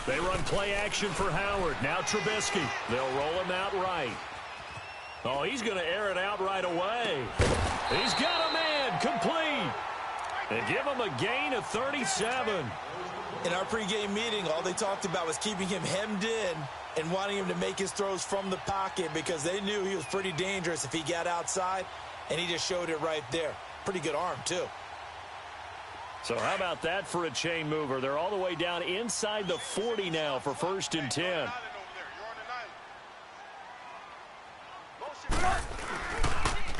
They run play action for Howard. Now Trubisky. They'll roll him out right. Oh, he's going to air it out right away. He's got a man complete. And give him a gain of 37. In our pregame meeting, all they talked about was keeping him hemmed in and wanting him to make his throws from the pocket because they knew he was pretty dangerous if he got outside, and he just showed it right there. Pretty good arm, too. So how about that for a chain mover? They're all the way down inside the 40 now for 1st and 10.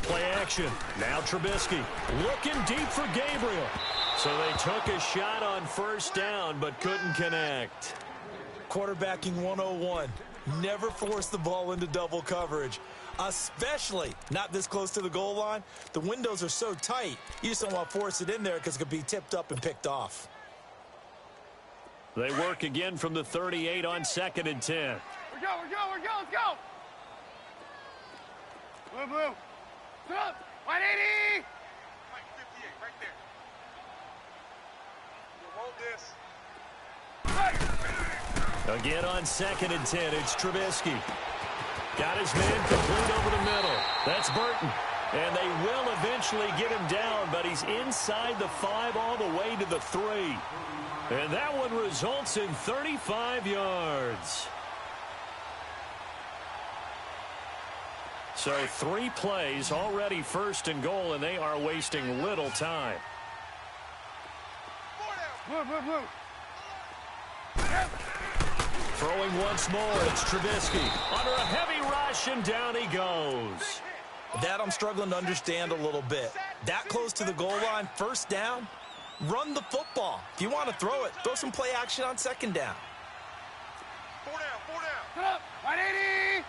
Play action. Now Trubisky looking deep for Gabriel. So they took a shot on 1st down but couldn't connect. Quarterbacking 101. Never force the ball into double coverage, especially not this close to the goal line. The windows are so tight, you just don't want to force it in there because it could be tipped up and picked off. They work again from the 38 on 2nd and 10. We're go, let's go. Blue. Sit up, 180. Mike, 58, right there. You hold this. Again on 2nd and 10, it's Trubisky. Got his man complete over the middle. That's Burton. And they will eventually get him down, but he's inside the 5 all the way to the 3. And that one results in 35 yards. So 3 plays, already 1st and goal, and they are wasting little time. Blue. Throwing once more, it's Trubisky. Under a heavy rush, and down he goes. That I'm struggling to understand a little bit. That close to the goal line, 1st down, run the football. If you want to throw it, throw some play action on 2nd down. 4 down. Sit up, 180.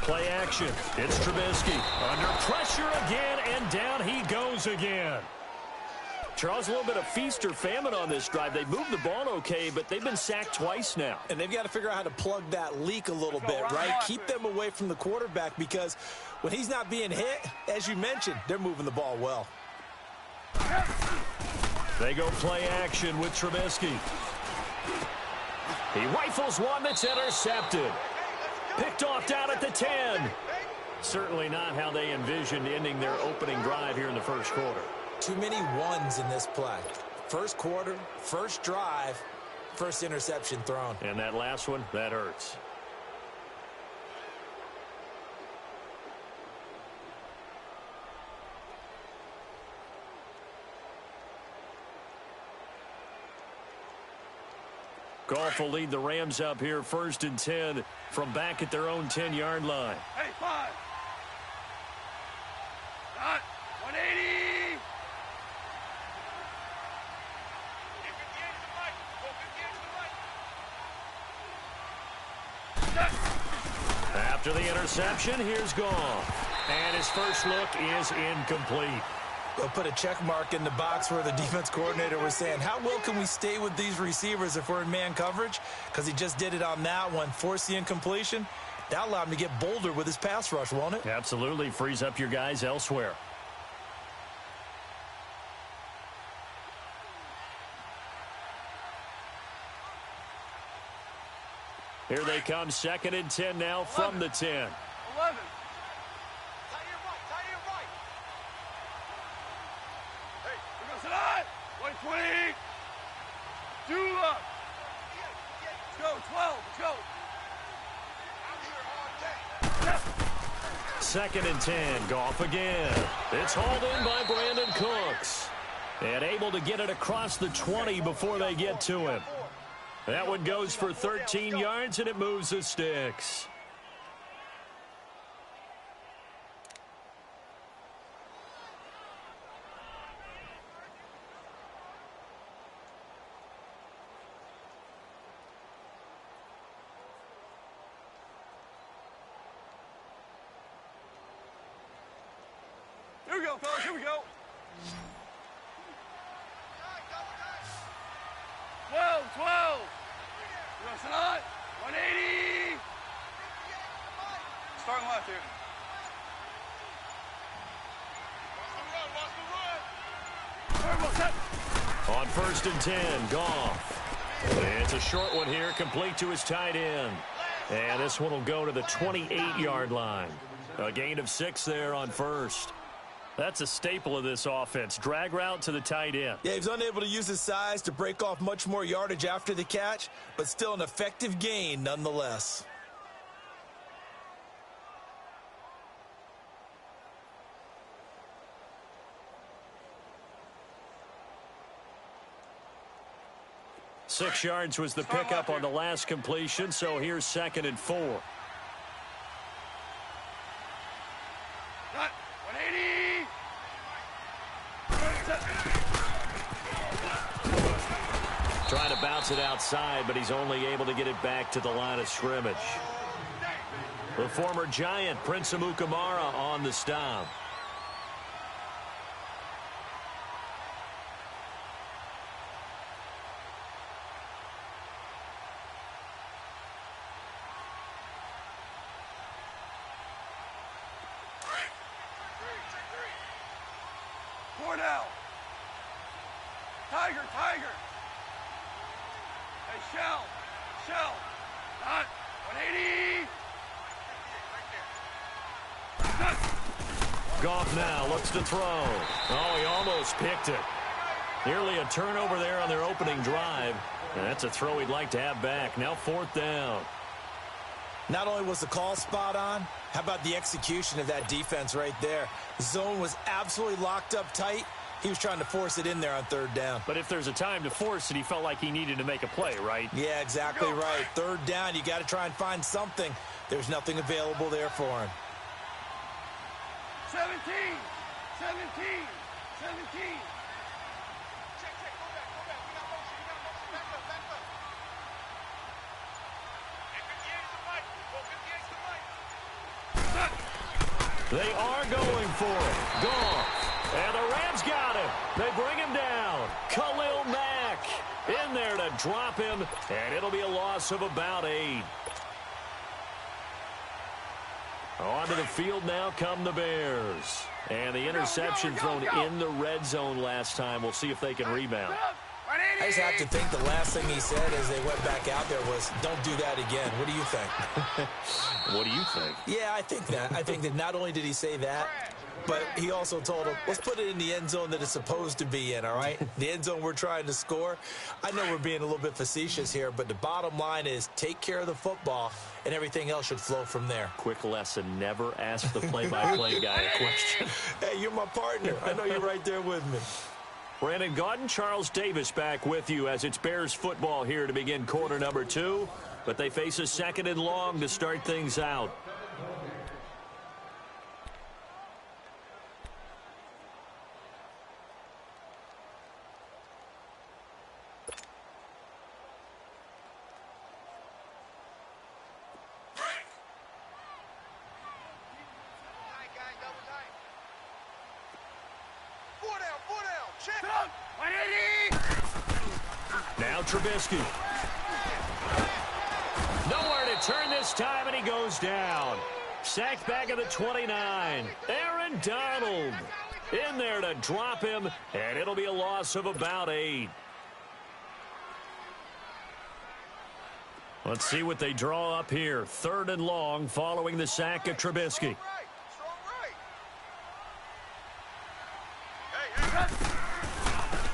Play action. It's Trubisky. Under pressure again, and down he goes again. Charles, a little bit of feast or famine on this drive. They moved the ball okay, but they've been sacked twice now. And they've got to figure out how to plug that leak a little bit, right? Keep them away from the quarterback because when he's not being hit, as you mentioned, they're moving the ball well. They go play action with Trubisky. He rifles one that's intercepted. Picked off down at the 10. Certainly not how they envisioned ending their opening drive here in the 1st quarter. Too many ones in this play. 1st quarter, 1st drive, 1st interception thrown. And that last one, that hurts. Goff will lead the Rams up here 1st and 10 from back at their own 10-yard line. Hey, 5. Got 180. After the interception, here's Goff. And his first look is incomplete. They'll put a check mark in the box where the defense coordinator was saying, how well can we stay with these receivers if we're in man coverage? Because he just did it on that one, forced the incompletion. That'll allow him to get bolder with his pass rush, won't it? Absolutely. Frees up your guys elsewhere. Here they come, 2nd and 10 now from the 10. 11. Tie your right. Hey, we're going to sit on. 120. Do up. Let's go, 12. Let's go. 2nd and 10, Goff again. It's hauled in by Brandon Cooks. And able to get it across the 20 before they get to him. That one goes for 13 yards, and it moves the sticks. Here we go, fellas. Here we go. 12. We're going to sit on. 180. Starting left here. Watch the run. Turbo set. On 1st and 10, Goff. It's a short one here, complete to his tight end. And this one will go to the 28-yard line. A gain of 6 there on 1st. That's a staple of this offense. Drag route to the tight end. Yeah, he was unable to use his size to break off much more yardage after the catch, but still an effective gain nonetheless. Six yards was the pickup on the last completion, so here's 2nd and 4. Cut. 180. Trying to bounce it outside, but he's only able to get it back to the line of scrimmage. The former Giant, Prince Amukamara, on the stop. Cornell. Tiger, Tiger. Hey, Shell. Shell. Not. 180. Goff now looks to throw. Oh, he almost picked it. Nearly a turnover there on their opening drive. And that's a throw he'd like to have back. Now 4th down. Not only was the call spot on, how about the execution of that defense right there? The zone was absolutely locked up tight. He was trying to force it in there on 3rd down. But if there's a time to force it, he felt like he needed to make a play, right? Yeah, exactly right. 3rd down, you got to try and find something. There's nothing available there for him. 17. 17. 17. They are going for it. Goff. And the Rams got him. They bring him down. Khalil Mack in there to drop him. And it'll be a loss of about 8. Onto the field now come the Bears. And the interception thrown in the red zone last time. We'll see if they can rebound. I just have to think the last thing he said as they went back out there was, don't do that again. What do you think? What do you think? Yeah, I think that. I think that not only did he say that, but he also told him, let's put it in the end zone that it's supposed to be in, all right? The end zone we're trying to score. I know we're being a little bit facetious here, but the bottom line is take care of the football, and everything else should flow from there. Quick lesson, never ask the play-by-play guy a question. Hey, you're my partner. I know you're right there with me. Brandon Gaudin, Charles Davis back with you as it's Bears football here to begin quarter number 2. But they face a 2nd and long to start things out. Now Trubisky. Nowhere to turn this time, and he goes down. Sacked back at the 29. Aaron Donald in there to drop him, and it'll be a loss of about 8. Let's see what they draw up here. 3rd and long following the sack of Trubisky.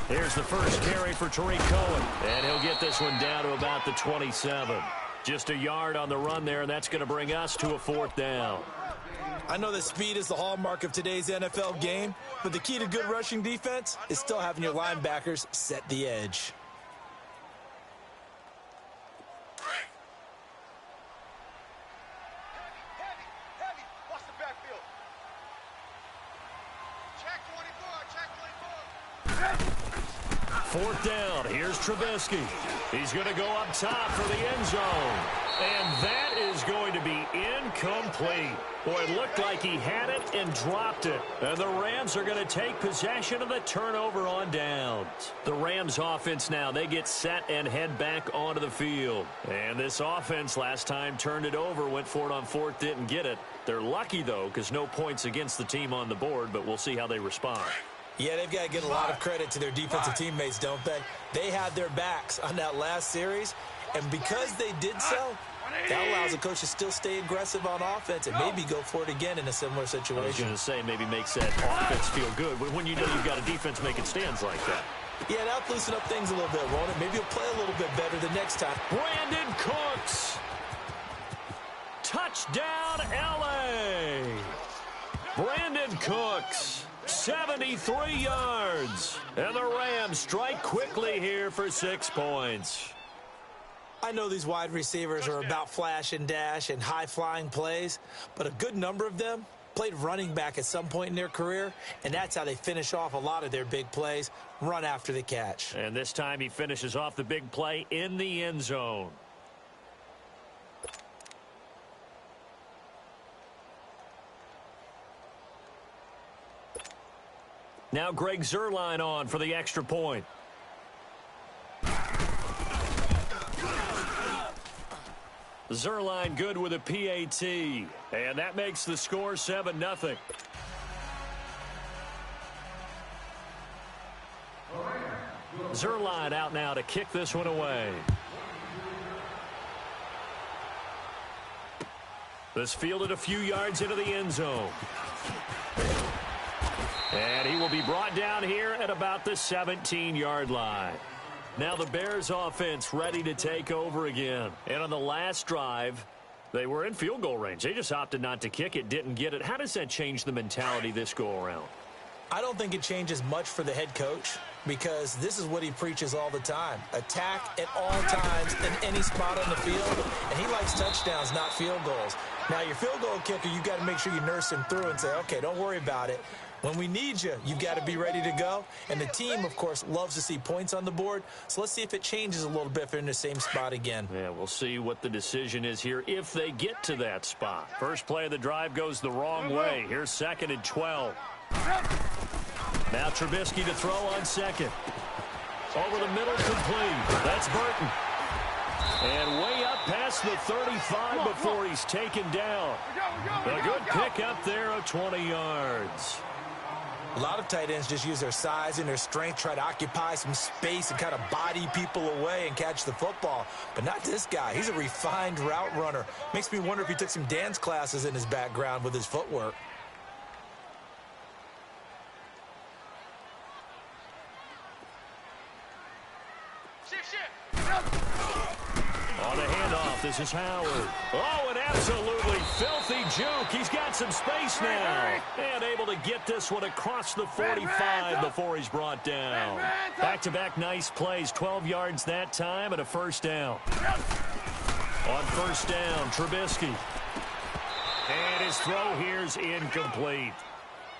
Here's the first carry for Tariq Cohen, and he'll get this one down to about the 27. Just a yard on the run there, and that's going to bring us to a 4th down. I know that speed is the hallmark of today's NFL game, but the key to good rushing defense is still having your linebackers set the edge. Fourth down. Here's Trubisky. He's going to go up top for the end zone. And that is going to be incomplete. Boy, it looked like he had it and dropped it. And the Rams are going to take possession of the turnover on downs. The Rams offense now, they get set and head back onto the field. And this offense last time turned it over, went for it on 4th, didn't get it. They're lucky, though, because no points against the team on the board, but we'll see how they respond. Yeah, they've got to get a lot of credit to their defensive teammates, don't they? They had their backs on that last series, and because they did so, that allows the coach to still stay aggressive on offense and maybe go for it again in a similar situation. I was going to say maybe makes that offense feel good when you know you've got a defense making stands like that. Yeah, that'll loosen up things a little bit, won't it? Maybe he'll play a little bit better the next time. Brandon Cooks. Touchdown, L.A. Brandon Cooks, 73 yards. And the Rams strike quickly here for 6 points. I know these wide receivers are about flash and dash and high-flying plays, but a good number of them played running back at some point in their career, and that's how they finish off a lot of their big plays, run after the catch. And this time he finishes off the big play in the end zone. Now Greg Zuerlein on for the extra point. Zuerlein good with a PAT. And that makes the score 7-0. Zuerlein out now to kick this one away. This fielded a few yards into the end zone. And he will be brought down here at about the 17-yard line. Now the Bears offense ready to take over again. And on the last drive, they were in field goal range. They just opted not to kick it, didn't get it. How does that change the mentality this go-around? I don't think it changes much for the head coach because this is what he preaches all the time. Attack at all times in any spot on the field, and he likes touchdowns, not field goals. Now, your field goal kicker, you've got to make sure you nurse him through and say, okay, don't worry about it. When we need you, you've got to be ready to go. And the team, of course, loves to see points on the board. So let's see if it changes a little bit if they're in the same spot again. Yeah, we'll see what the decision is here if they get to that spot. First play of the drive goes the wrong way. Here's 2nd and 12. Now Trubisky to throw on second. Over the middle, complete. That's Burton. And way up past the 35 before he's taken down. A good pickup there of 20 yards. A lot of tight ends just use their size and their strength, try to occupy some space and kind of body people away and catch the football. But not this guy. He's a refined route runner. Makes me wonder if he took some dance classes in his background with his footwork. On the handoff, this is Howard. Oh, an absolutely filthy juke. He's got some space now. And able to get this one across the 45 before he's brought down. Back-to-back nice plays, 12 yards that time and a first down. On first down, Trubisky. And his throw here's incomplete.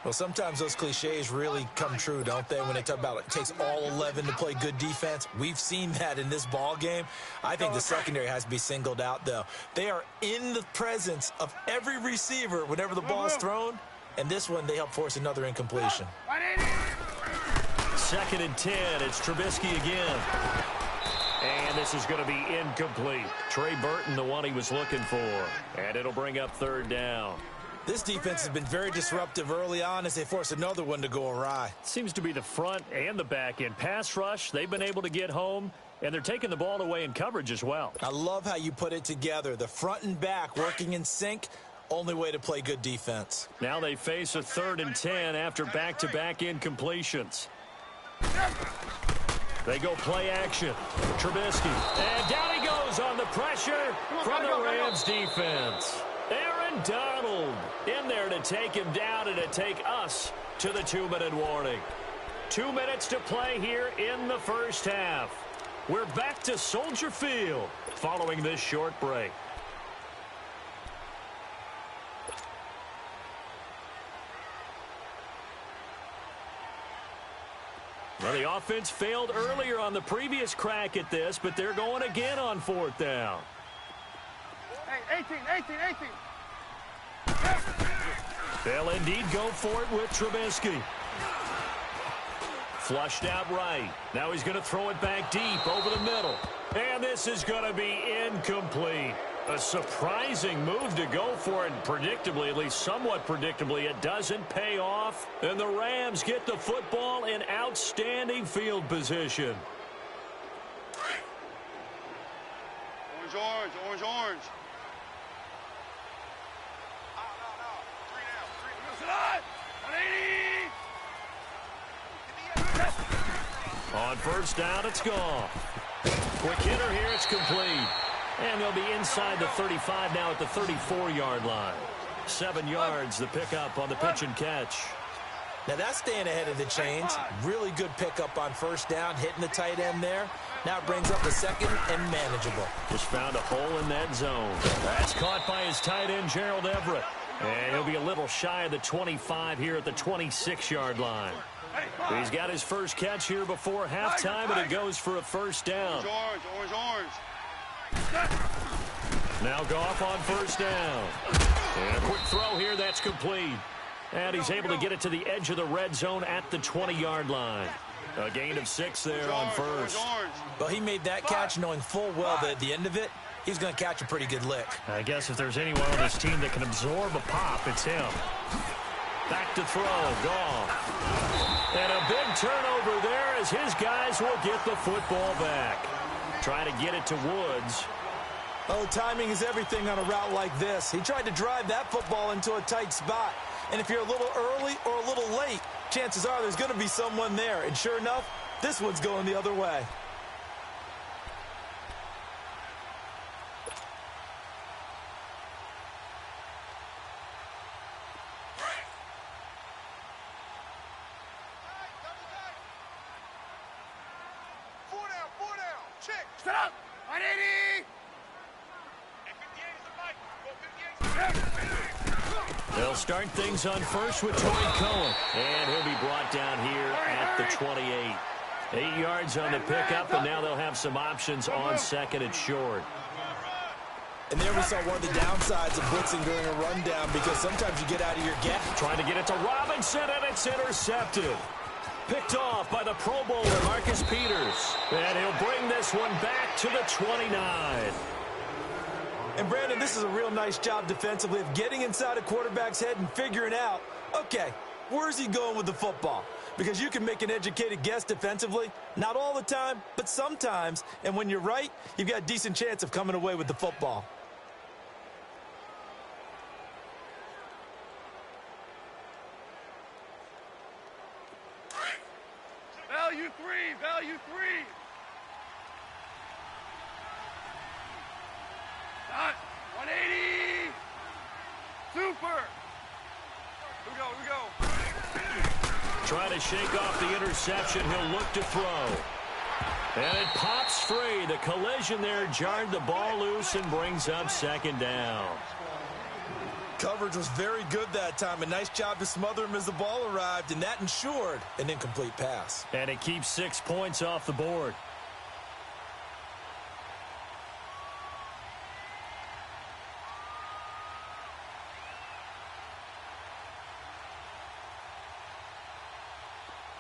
Well, sometimes those cliches really come true, don't they, when they talk about it takes all 11 to play good defense. We've seen that in this ball game. I think the secondary has to be singled out, though. They are in the presence of every receiver whenever the ball is thrown, and this one they help force another incompletion. 2nd and 10. It's Trubisky again. And this is going to be incomplete. Trey Burton, the one he was looking for. And it'll bring up 3rd down. This defense has been very disruptive early on as they force another one to go awry. Seems to be the front and the back end. Pass rush, they've been able to get home, and they're taking the ball away in coverage as well. I love how you put it together. The front and back working in sync, only way to play good defense. Now they face a 3rd and 10 after back-to-back incompletions. They go play action. Trubisky. And down he goes on the pressure from the Rams defense. Aaron Donald in there to take him down and to take us to the 2-minute warning. 2 minutes to play here in the first half. We're back to Soldier Field following this short break. Well, the offense failed earlier on the previous crack at this, but they're going again on 4th down. Hey, 18. They'll indeed go for it with Trubisky. Flushed out right. Now he's going to throw it back deep over the middle. And this is going to be incomplete. A surprising move to go for it, and predictably, at least somewhat predictably, it doesn't pay off. And the Rams get the football in outstanding field position. Orange, orange, orange, orange. On first down, it's gone. Quick hitter here, it's complete. And they'll be inside the 35 now at the 34-yard line. 7 yards, the pickup on the pitch and catch. Now that's staying ahead of the chains. Really good pickup on first down, hitting the tight end there. Now it brings up the second and manageable. Just found a hole in that zone. That's caught by his tight end, Gerald Everett. And he'll be a little shy of the 25 here at the 26-yard line. He's got his first catch here before halftime, and it goes for a first down. Orange, orange, orange. Now Goff on first down. And a quick throw here, that's complete. And he's able to get it to the edge of the red zone at the 20-yard line. A gain of 6 there on first. Well, he made that catch knowing full well that at the end of it, he's going to catch a pretty good lick. I guess if there's anyone on this team that can absorb a pop, it's him. Back to throw, Goff. And a big turnover there as his guys will get the football back. Try to get it to Woods. Oh, timing is everything on a route like this. He tried to drive that football into a tight spot. And if you're a little early or a little late, chances are there's going to be someone there. And sure enough, this one's going the other way. Set up! 180! They'll start things on first with Troy Cohen. And he'll be brought down here at the 28. 8 yards on the pickup, and now they'll have some options on second and short. And there we saw one of the downsides of blitzing during a rundown, because sometimes you get out of your gap. Trying to get it to Robinson, and it's intercepted. Picked off by the Pro Bowler, Marcus Peters. And he'll bring this one back to the 29. And, Brandon, this is a real nice job defensively of getting inside a quarterback's head and figuring out, okay, where's he going with the football? Because you can make an educated guess defensively. Not all the time, but sometimes. And when you're right, you've got a decent chance of coming away with the football. Value three, value three. Dot, 180. Super. Here we go. Trying to shake off the interception. He'll look to throw. And it pops free. The collision there jarred the ball loose and brings up second down. Coverage was very good that time. A nice job to smother him as the ball arrived, and that ensured an incomplete pass. And it keeps 6 points off the board.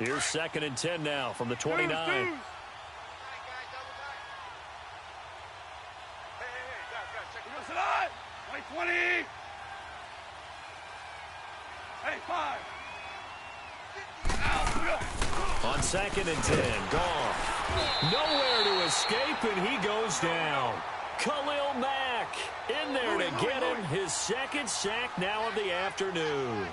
Here's second and 10 now from the 29. Hey, guys, check it out. 20. Hey, 5. On second and 10, Goff. Nowhere to escape, and he goes down. Khalil Mack in there to get him his second sack now of the afternoon.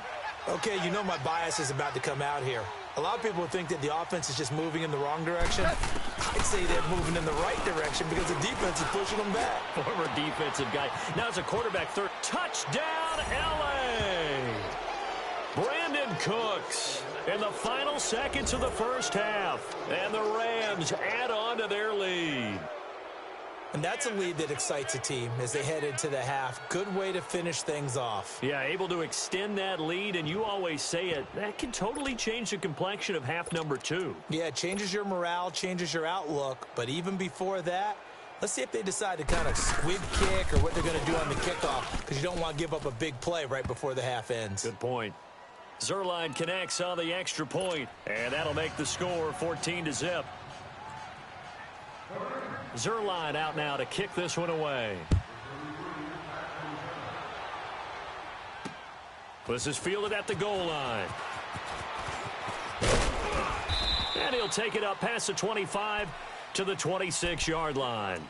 Okay, you know my bias is about to come out here. A lot of people think that the offense is just moving in the wrong direction. I'd say they're moving in the right direction because the defense is pushing them back. Former defensive guy. Now it's a quarterback third. Touchdown, L.A. Brandon Cooks in the final seconds of the first half. And the Rams add on to their lead. And that's a lead that excites a team as they head into the half. Good way to finish things off. Yeah, able to extend that lead, and you always say it, that can totally change the complexion of half number 2. Yeah, it changes your morale, changes your outlook. But even before that, let's see if they decide to kind of squib kick or what they're going to do on the kickoff, because you don't want to give up a big play right before the half ends. Good point. Zuerlein connects on the extra point, and that'll make the score 14-0. Zuerlein out now to kick this one away. This is fielded at the goal line. And he'll take it up past the 25 to the 26-yard line.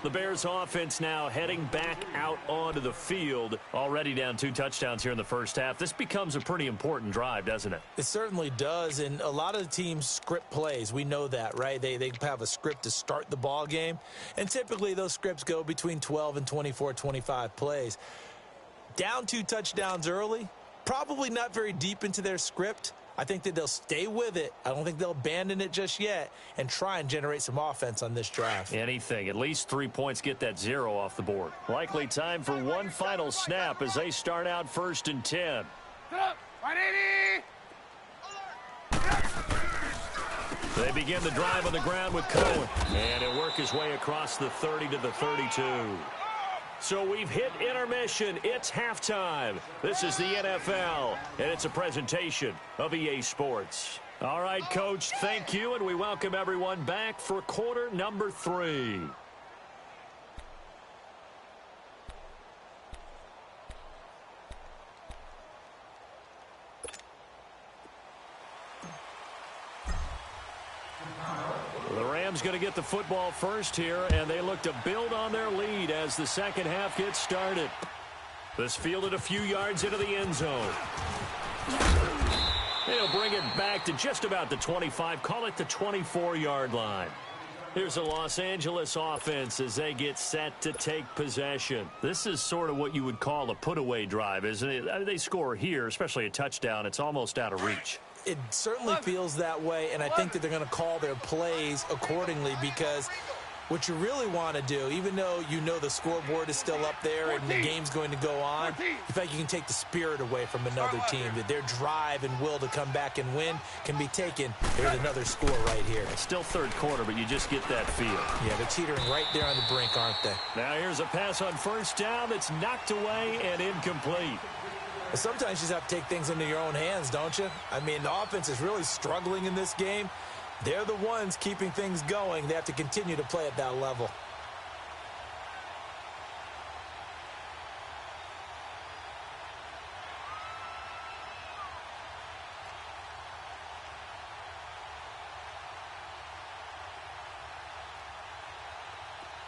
The Bears offense now heading back out onto the field. Already down 2 touchdowns here in the first half. This becomes a pretty important drive, doesn't it? It certainly does, and a lot of the teams script plays. We know that, right? They have a script to start the ball game, and typically those scripts go between 12 and 24, 25 plays. Down 2 touchdowns early, probably not very deep into their script. I think that they'll stay with it. I don't think they'll abandon it just yet and try and generate some offense on this drive. Anything. At least 3 points, get that 0 off the board. Likely time for one final snap as they start out 1st and 10. They begin the drive on the ground with Cohen. And he'll work his way across the 30 to the 32. So we've hit intermission. It's halftime. This is the NFL, and it's a presentation of EA Sports. All right, Coach, thank you, and we welcome everyone back for quarter number 3. The Rams going to get the football first here, and they look to build on their lead as the second half gets started. This fielded a few yards into the end zone. They'll bring it back to just about the 25, call it the 24-yard line. Here's the Los Angeles offense as they get set to take possession. This is sort of what you would call a put-away drive, isn't it? I mean, they score here, especially a touchdown. It's almost out of reach. It certainly feels that way, and I think that they're going to call their plays accordingly because what you really want to do, even though you know the scoreboard is still up there and the game's going to go on, in fact, you can take the spirit away from another team, that their drive and will to come back and win can be taken. There's another score right here. It's still third quarter, but you just get that feel. Yeah, they're teetering right there on the brink, aren't they? Now here's a pass on first down that's knocked away and incomplete. Sometimes you just have to take things into your own hands, don't you? I mean, the offense is really struggling in this game. They're the ones keeping things going. They have to continue to play at that level.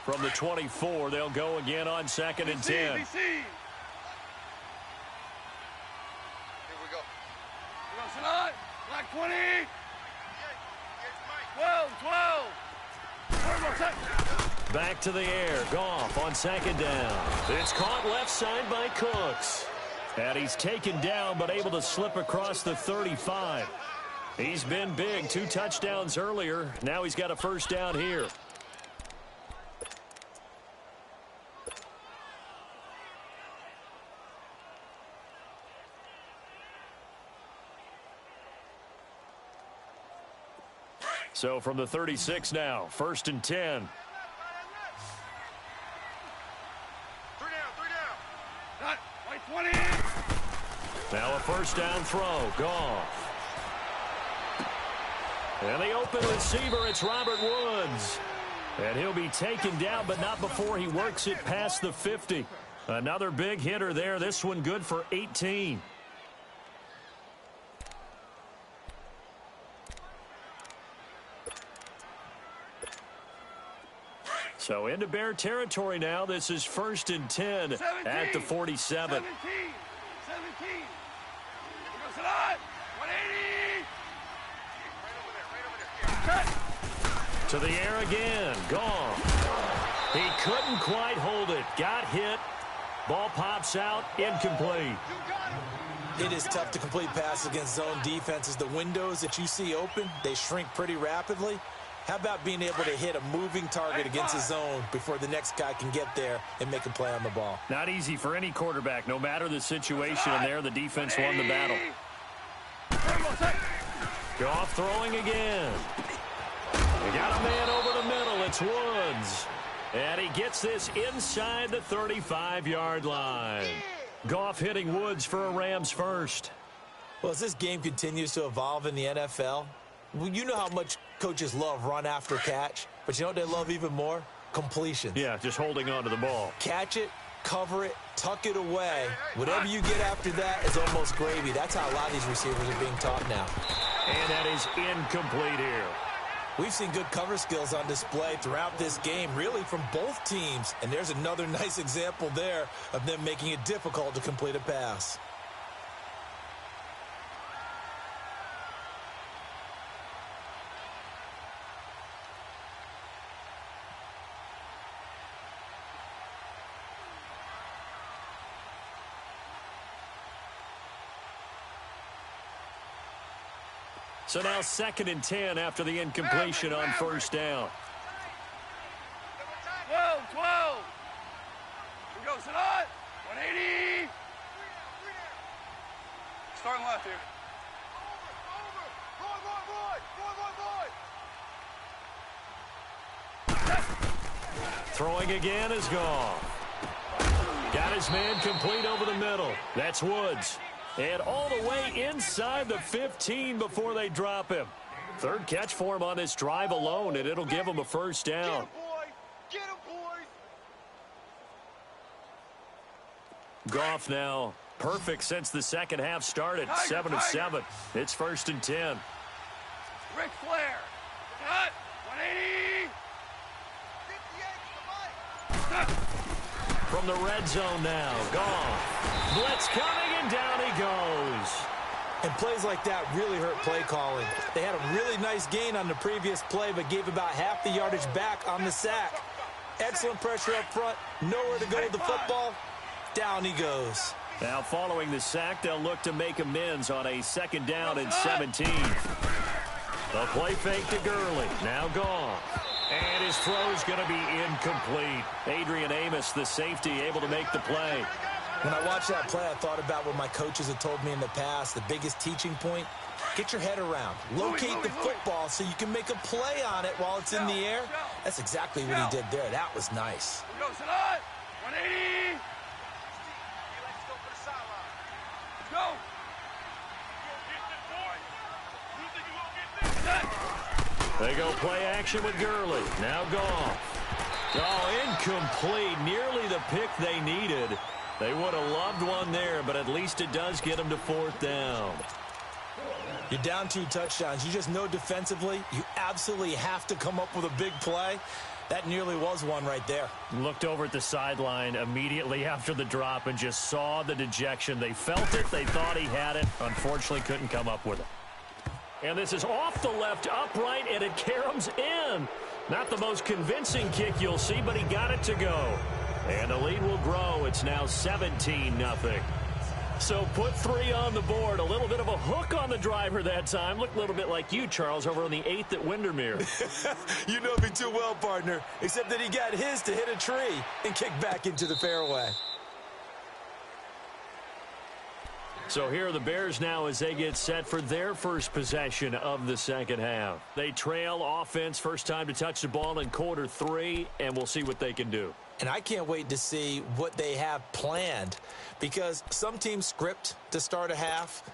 From the 24, they'll go again on 2nd and 10. Black 20. 12. Back to the air. Goff on 2nd down. It's caught left side by Cooks. And he's taken down but able to slip across the 35. He's been big. 2 touchdowns earlier. Now he's got a first down here. So from the 36 now, 1st and 10. 3 down. Got white 20. Now a first down throw. Goff. And the open receiver, it's Robert Woods. And he'll be taken down, but not before he works it past the 50. Another big hitter there. This one good for 18. So into Bear territory now. This is 1st and 10 at the 47. 17. 180. To the air again. Goff. He couldn't quite hold it. Got hit. Ball pops out. Incomplete. It is tough to complete passes against zone defenses. The windows that you see open, they shrink pretty rapidly. How about being able to hit a moving target against the zone before the next guy can get there and make a play on the ball? Not easy for any quarterback, no matter the situation. And there, the defense won the battle. Goff throwing again. They got a man over the middle. It's Woods. And he gets this inside the 35-yard line. Goff hitting Woods for a Rams first. Well, as this game continues to evolve in the NFL, well, you know how much coaches love run after catch, but you know what they love even more? Completions. Yeah, just holding on to the ball. Catch it, cover it, tuck it away. Whatever you get after that is almost gravy. That's how a lot of these receivers are being taught now. And that is incomplete here. We've seen good cover skills on display throughout this game, really from both teams. And there's another nice example there of them making it difficult to complete a pass. So now 2nd and 10 after the incompletion on first down. 12. Here goes it on. 180. Starting left here. Throwing again is gone. Got his man complete over the middle. That's Woods. And all the way inside the 15 before they drop him. 3rd catch for him on this drive alone, and it'll give him a first down. Get him, boys. Goff now perfect since the second half started. 7 of 7. It's 1st and 10. Ric Flair. Cut. 180. From the red zone now. Goff. Blitz coming, and down he goes. And plays like that really hurt play calling. They had a really nice gain on the previous play, but gave about half the yardage back on the sack. Excellent pressure up front. Nowhere to go with the football. Down he goes. Now following the sack, they'll look to make amends on a 2nd down and 17. The play fake to Gurley. Now Goff. And his throw's going to be incomplete. Adrian Amos, the safety, able to make the play. When I watched that play, I thought about what my coaches had told me in the past. The biggest teaching point, get your head around. Locate the football so you can make a play on it while it's in the air. That's exactly what he did there. That was nice. Here goes it on. 180. Let's go. They go play action with Gurley. Now Goff. Oh, incomplete. Nearly the pick they needed. They would have loved one there, but at least it does get them to 4th down. You're down 2 touchdowns. You just know defensively you absolutely have to come up with a big play. That nearly was one right there. Looked over at the sideline immediately after the drop and just saw the dejection. They felt it. They thought he had it. Unfortunately, couldn't come up with it. And this is off the left upright, and it caroms in. Not the most convincing kick you'll see, but he got it to go. And the lead will grow. It's now 17-0. So put 3 on the board. A little bit of a hook on the driver that time. Looked a little bit like you, Charles, over on the 8th at Windermere. You know me too well, partner, except that he got his to hit a tree and kick back into the fairway. So here are the Bears now as they get set for their first possession of the second half. They trail offense, first time to touch the ball in quarter 3, and we'll see what they can do. And I can't wait to see what they have planned, because some teams script to start a half.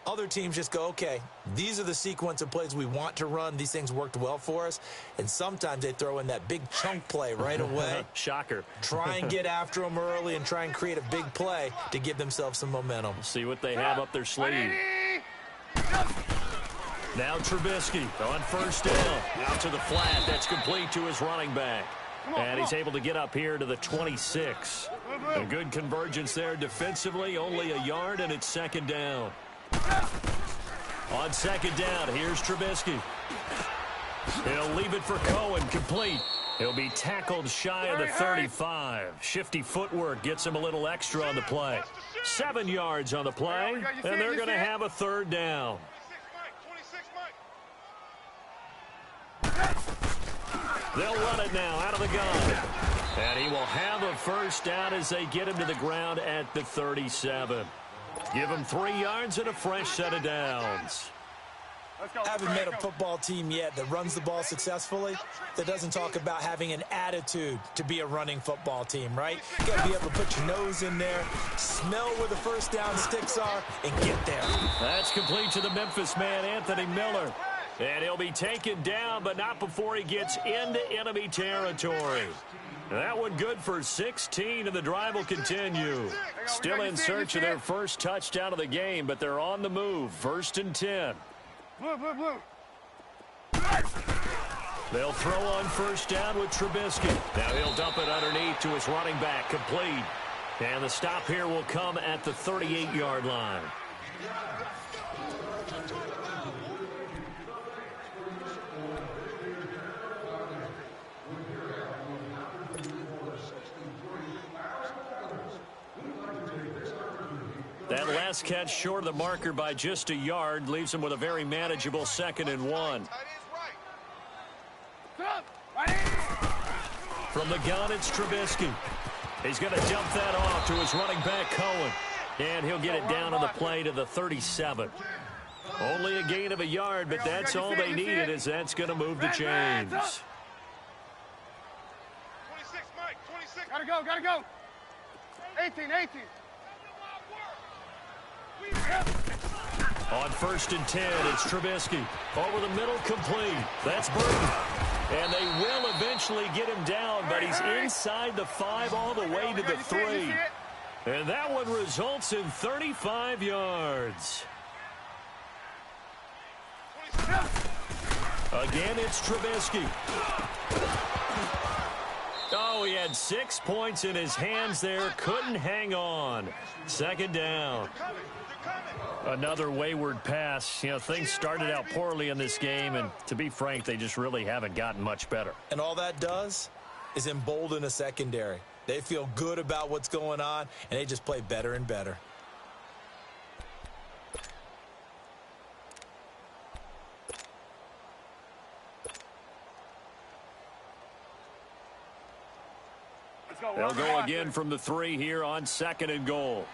Other teams just go, okay, these are the sequence of plays we want to run. These things worked well for us. And sometimes they throw in that big chunk play right away. Shocker. Try and get after them early and try and create a big play to give themselves some momentum. See what they have up their sleeve. Now Trubisky on first down. Out to the flat. That's complete to his running back. And he's able to get up here to the 26. A good convergence there defensively. Only a yard, and it's 2nd down. On 2nd down, here's Trubisky. He'll leave it for Cohen, complete. He'll be tackled shy of the 35. Shifty footwork gets him a little extra on the play. 7 yards on the play, and they're going to have a 3rd down. They'll run it now out of the gun. And he will have a first down as they get him to the ground at the 37. Give him 3 yards and a fresh set of downs. Haven't met a football team yet that runs the ball successfully that doesn't talk about having an attitude to be a running football team, right? You got to be able to put your nose in there, smell where the first down sticks are, and get there. That's complete to the Memphis man, Anthony Miller. And he'll be taken down, but not before he gets into enemy territory. That one good for 16, and the drive will continue. Still in search of their first touchdown of the game, but they're on the move. 1st and 10. Blue, blue, blue. They'll throw on 1st down with Trubisky. Now he'll dump it underneath to his running back, complete. And the stop here will come at the 38-yard line. That last catch short of the marker by just a yard leaves him with a very manageable 2nd and 1. From the gun, it's Trubisky. He's going to dump that off to his running back, Cohen. And he'll get it down on the play to the 37. Only a gain of a yard, but that's all they needed, as that's going to move the chains. 26, Mike, 26. Gotta go, gotta go. 18, 18. On 1st and 10, it's Trubisky. Over the middle, complete. That's Burton. And they will eventually get him down, but he's inside the 5 all the way to the 3. And that one results in 35 yards. Again, it's Trubisky. Oh, he had 6 points in his hands there. Couldn't hang on. 2nd down. Another wayward pass. You know, things started out poorly in this game, and to be frank, they just really haven't gotten much better. And all that does is embolden a secondary. They feel good about what's going on, and they just play better and better. They'll go again from the 3 here on 2nd and goal.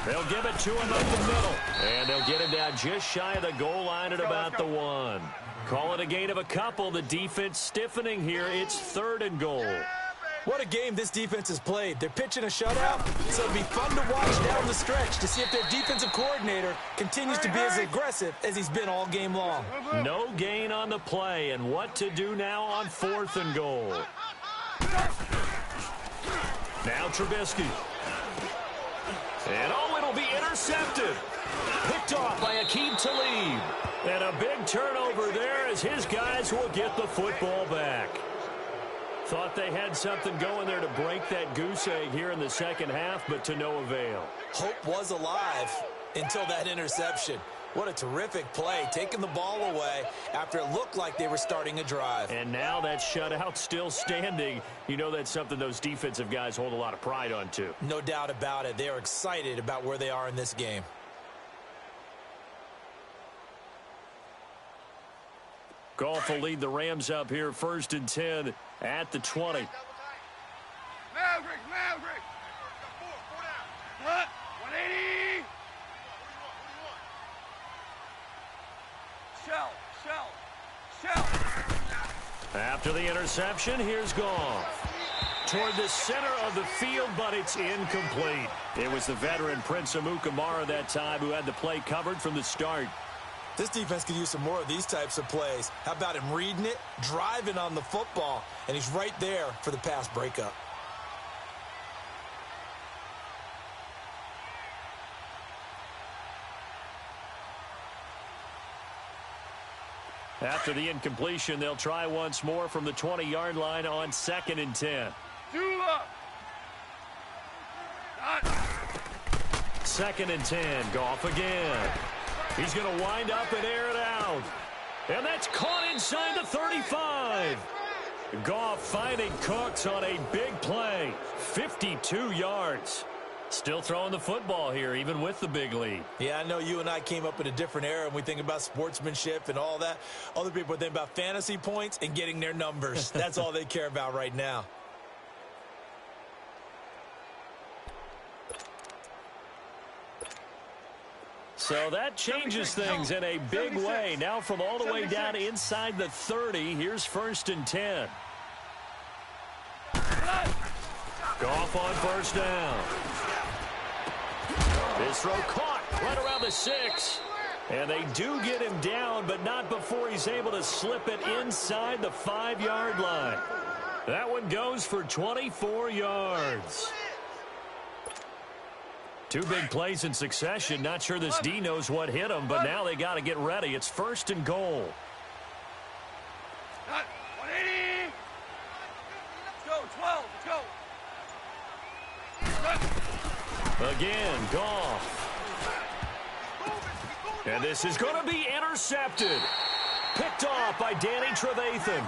They'll give it to him up the middle. And they'll get him down just shy of the goal line at about the 1. Call it a gain of a couple. The defense stiffening here. It's 3rd and goal. What a game this defense has played. They're pitching a shutout, so it'll be fun to watch down the stretch to see if their defensive coordinator continues to be as aggressive as he's been all game long. No gain on the play, and what to do now on 4th and goal. Now Trubisky. And it'll be intercepted. Picked off by Aqib Talib. And a big turnover there as his guys will get the football back. Thought they had something going there to break that goose egg here in the 2nd half, but to no avail. Hope was alive until that interception. What a terrific play, taking the ball away after it looked like they were starting a drive. And now that shutout still standing. You know that's something those defensive guys hold a lot of pride on, too. No doubt about it. They are excited about where they are in this game. Goff will lead the Rams up here 1st and 10 at the 20. Maverick. Four down. What? 180. Shell. After the interception, here's Goff. Toward the center of the field, but it's incomplete. It was the veteran Prince Amukamara that time who had the play covered from the start. This defense could use some more of these types of plays. How about him reading it, driving on the football, and he's right there for the pass breakup. After the incompletion, they'll try once more from the 20-yard line on 2nd and 10. Dula. 2nd and 10. Goff again. He's going to wind up and air it out. And that's caught inside the 35. Goff finding Cooks on a big play. 52 yards. Still throwing the football here, even with the big lead. Yeah, I know you and I came up in a different era, and we think about sportsmanship and all that. Other people think about fantasy points and getting their numbers. That's all they care about right now. So that changes things in a big way. Now from all the way down inside the 30, here's 1st and 10. Goff on 1st down. His throw caught right around the 6. And they do get him down, but not before he's able to slip it inside the 5-yard line. That one goes for 24 yards. 2 big plays in succession. Not sure this D knows what hit him, but now they got to get ready. It's 1st and goal. 180. Let's go, 12. Let's go. Again, Goff. And this is going to be intercepted. Picked off by Danny Trevathan.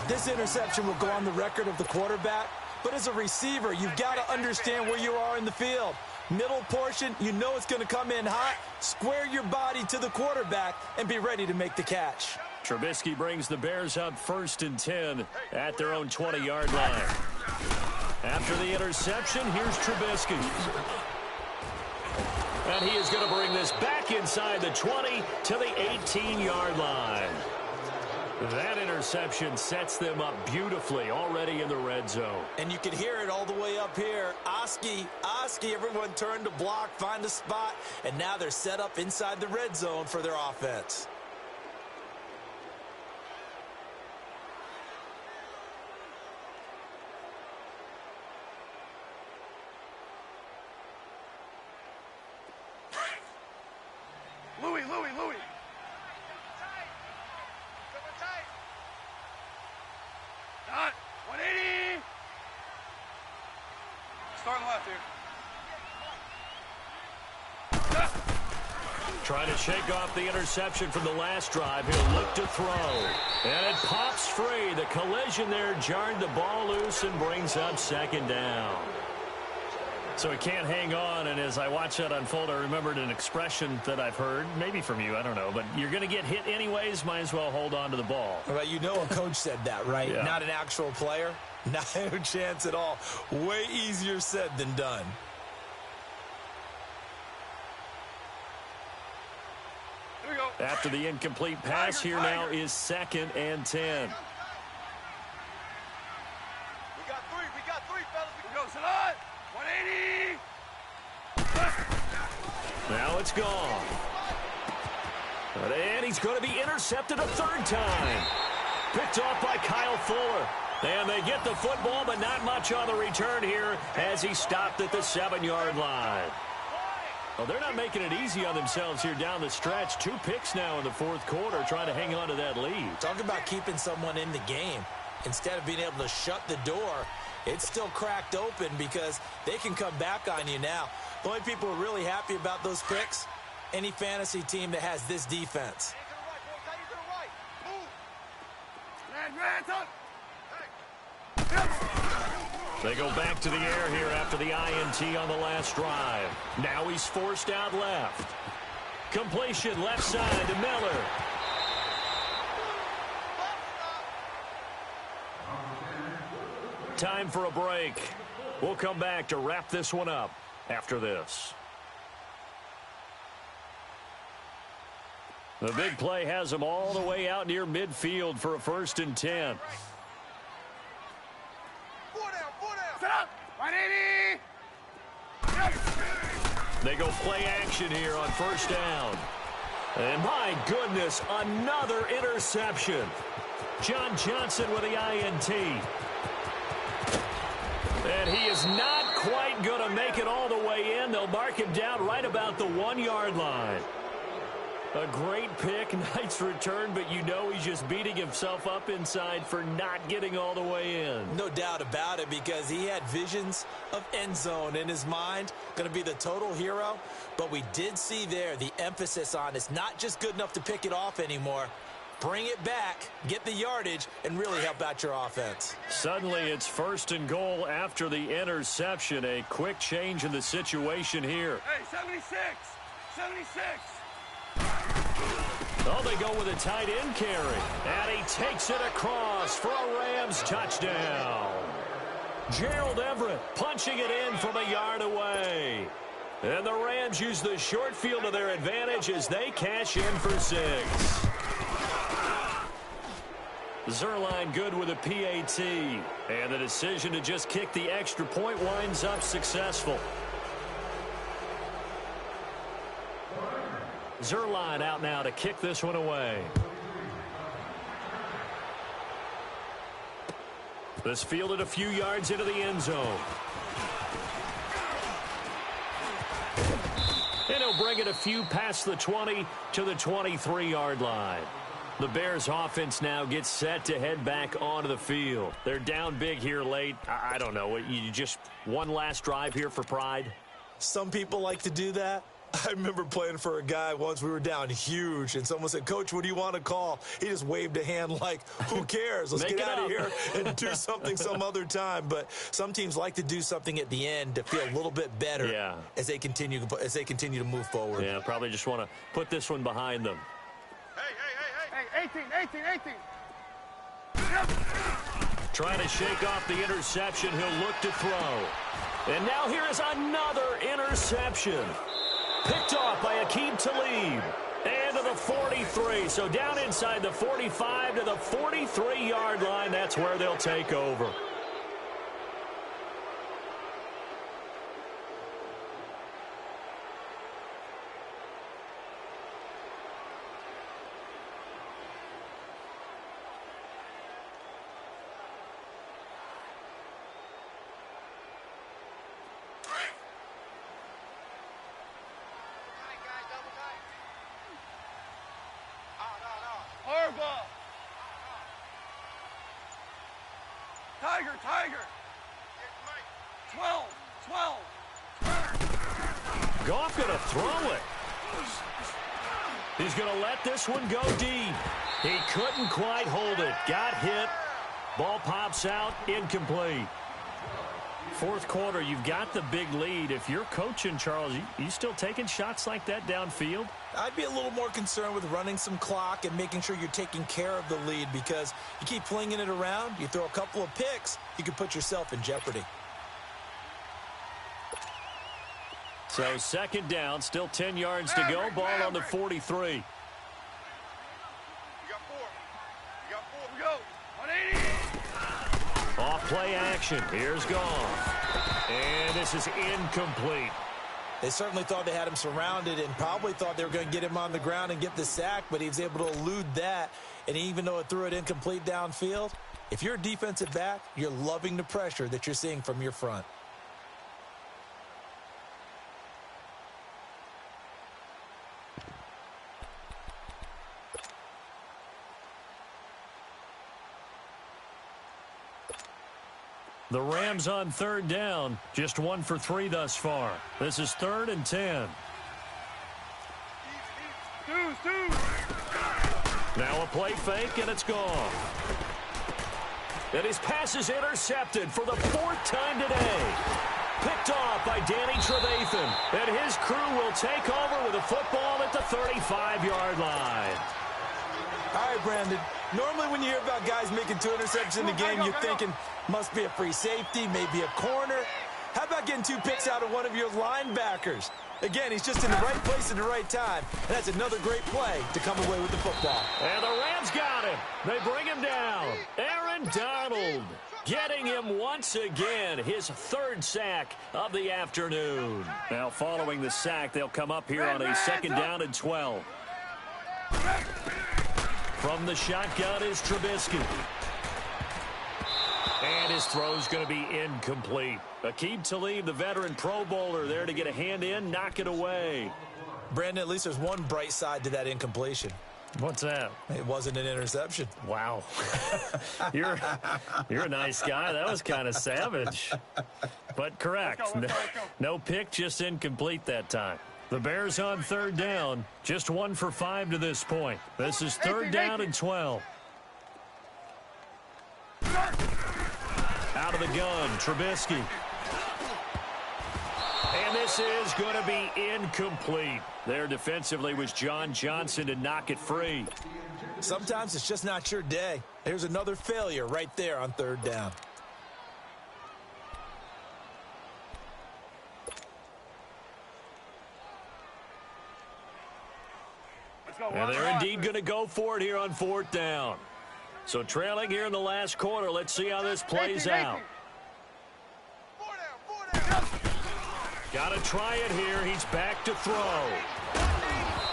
This interception will go on the record of the quarterback, but as a receiver, you've got to understand where you are in the field. Middle portion, you know it's going to come in hot. Square your body to the quarterback and be ready to make the catch. Trubisky brings the Bears up 1st and 10 at their own 20-yard line. After the interception, here's Trubisky. And he is going to bring this back inside the 20 to the 18-yard line. That interception sets them up beautifully already in the red zone. And you can hear it all the way up here. Oski, everyone turned to block, find a spot, and now they're set up inside the red zone for their offense. Louis. Not 180. Start on the left here. Trying to shake off the interception from the last drive. He'll look to throw. And it pops free. The collision there jarred the ball loose and brings up 2nd down. So he can't hang on, and as I watch that unfold, I remembered an expression that I've heard, maybe from you, I don't know, but you're going to get hit anyways, might as well hold on to the ball. Well, you know a coach said that, right? Yeah. Not an actual player. No chance at all. Way easier said than done. Here we go. After the incomplete pass, here now is 2nd and 10. We got three, fellas. We go, Salah. 180. Now it's gone. And he's going to be intercepted a 3rd time. Picked off by Kyle Fuller. And they get the football, but not much on the return here as he stopped at the 7-yard line. Well, they're not making it easy on themselves here down the stretch. 2 picks now in the 4th quarter, trying to hang on to that lead. Talk about keeping someone in the game. Instead of being able to shut the door, it's still cracked open because they can come back on you now. The only people who are really happy about those picks, any fantasy team that has this defense. They go back to the air here after the INT on the last drive. Now he's forced out left. Completion left side to Miller. Time for a break. We'll come back to wrap this one up after this. The big play has them all the way out near midfield for a 1st and 10. Set up. 180. They go play action here on 1st down. And my goodness, another interception. John Johnson with the INT. And he is not quite going to make it all the way in. They'll mark him down right about the 1-yard line. A great pick, nice return, but you know he's just beating himself up inside for not getting all the way in. No doubt about it, because he had visions of end zone in his mind. Going to be the total hero. But we did see there the emphasis on it's not just good enough to pick it off anymore. Bring it back, get the yardage, and really help out your offense. Suddenly it's 1st and goal after the interception. A quick change in the situation here. Hey, 76. 76. Oh, they go with a tight end carry. And he takes it across for a Rams touchdown. Gerald Everett punching it in from a yard away. And the Rams use the short field to their advantage as they cash in for 6. Zerline good with a PAT. And the decision to just kick the extra point winds up successful. Zuerlein out now to kick this one away. This fielded a few yards into the end zone. And he'll bring it a few past the 20 to the 23-yard line. The Bears offense now gets set to head back onto the field. They're down big here late. I don't know. You just one last drive here for pride? Some people like to do that. I remember playing for a guy once. We were down huge, and someone said, "Coach, what do you want to call?" He just waved a hand like, who cares? Let's get out of here and do something some other time. But some teams like to do something at the end to feel a little bit better as they continue to move forward. Yeah, probably just want to put this one behind them. Hey, 18. Trying to shake off the interception. He'll look to throw. And now here is another interception. Picked off by Aqib Talib. And to the 43. So down inside the 45 to the 43-yard line. That's where they'll take over. Tiger. 12. Goff going to throw it. He's going to let this one go deep. He couldn't quite hold it. Got hit. Ball pops out. Incomplete. Fourth quarter, you've got the big lead. If you're coaching, Charles, you still taking shots like that downfield? I'd be a little more concerned with running some clock and making sure you're taking care of the lead, because you keep flinging it around, you throw a couple of picks, you could put yourself in jeopardy. So second down, still 10 yards to go. Ball on the 43. You got four. We go. 180. Off play action. Here's Goff. And this is incomplete. They certainly thought they had him surrounded and probably thought they were going to get him on the ground and get the sack, but he was able to elude that. And even though it threw it incomplete downfield, if you're a defensive back, you're loving the pressure that you're seeing from your front. The Rams on third down, just 1 for 3 thus far. This is 3rd and 10. Now a play fake, and it's gone. And his pass is intercepted for the 4th time today. Picked off by Danny Trevathan. And his crew will take over with a football at the 35-yard line. All right, Brandon. Normally when you hear about guys making 2 interceptions in the game, you're thinking must be a free safety, maybe a corner. How about getting 2 picks out of one of your linebackers? Again, he's just in the right place at the right time. And that's another great play to come away with the football. And the Rams got him. They bring him down. Aaron Donald getting him once again, his 3rd sack of the afternoon. Now following the sack, they'll come up here on a 2nd down and 12. From the shotgun is Trubisky. And his throw's going to be incomplete. Aqib Talib, the veteran Pro Bowler, there to get a hand in, knock it away. Brandon, at least there's one bright side to that incompletion. What's that? It wasn't an interception. Wow. You're a nice guy. That was kind of savage. But correct. Let's go. No pick, just incomplete that time. The Bears on third down, just 1 for 5 to this point. This is 3rd down and 12. Out of the gun, Trubisky. And this is going to be incomplete. There defensively was John Johnson to knock it free. Sometimes it's just not your day. There's another failure right there on 3rd down. And they're indeed going to go for it here on 4th down. So trailing here in the last quarter. Let's see how this plays out. Got to try it here. He's back to throw.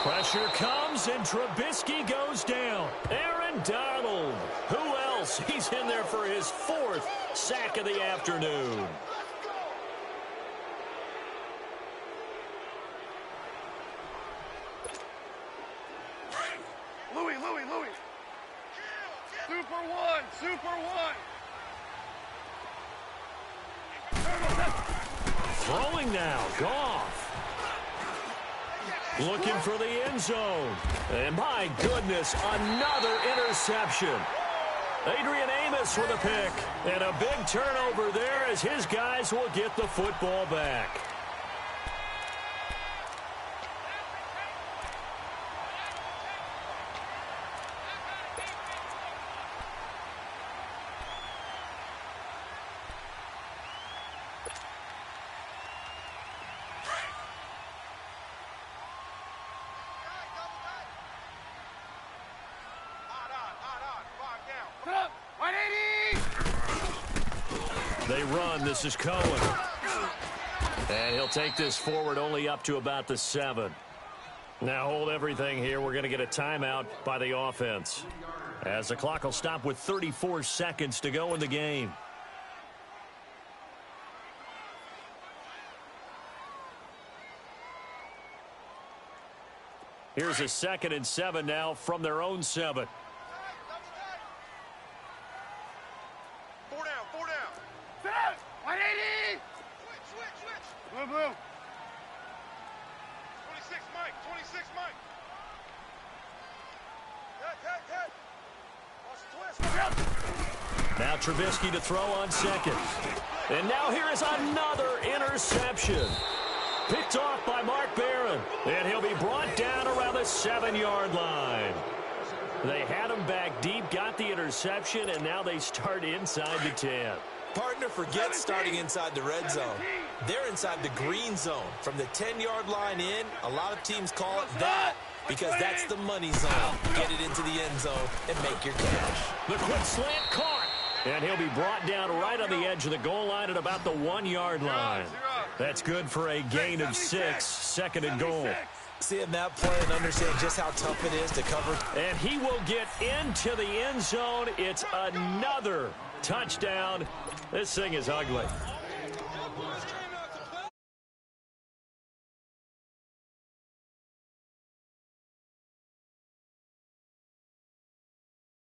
Pressure comes, and Trubisky goes down. Aaron Donald. Who else? He's in there for his 4th sack of the afternoon. Louis. Super one. Throwing now, Goff. Looking for the end zone. And my goodness, another interception. Adrian Amos with a pick. And a big turnover there as his guys will get the football back. They run. This is Cohen. And he'll take this forward only up to about the 7. Now hold everything here. We're going to get a timeout by the offense, as the clock will stop with 34 seconds to go in the game. Here's a 2nd and 7 now from their own 7. Four down. 180. Switch. Blue. 26, Mike. Hit. Now Trubisky to throw on 2nd. And now here is another interception. Picked off by Mark Barron. And he'll be brought down around the 7-yard line. They had him back deep, got the interception, and now they start inside the 10. Partner, forget starting inside the red zone. They're inside the green zone. From the 10-yard line in, a lot of teams call it that because that's the money zone. Get it into the end zone and make your cash. The quick slant caught. And he'll be brought down right on the edge of the goal line at about the 1-yard line. That's good for a gain of 6, 2nd and goal. Seeing that play and understand just how tough it is to cover. And he will get into the end zone. It's another touchdown. This thing is ugly.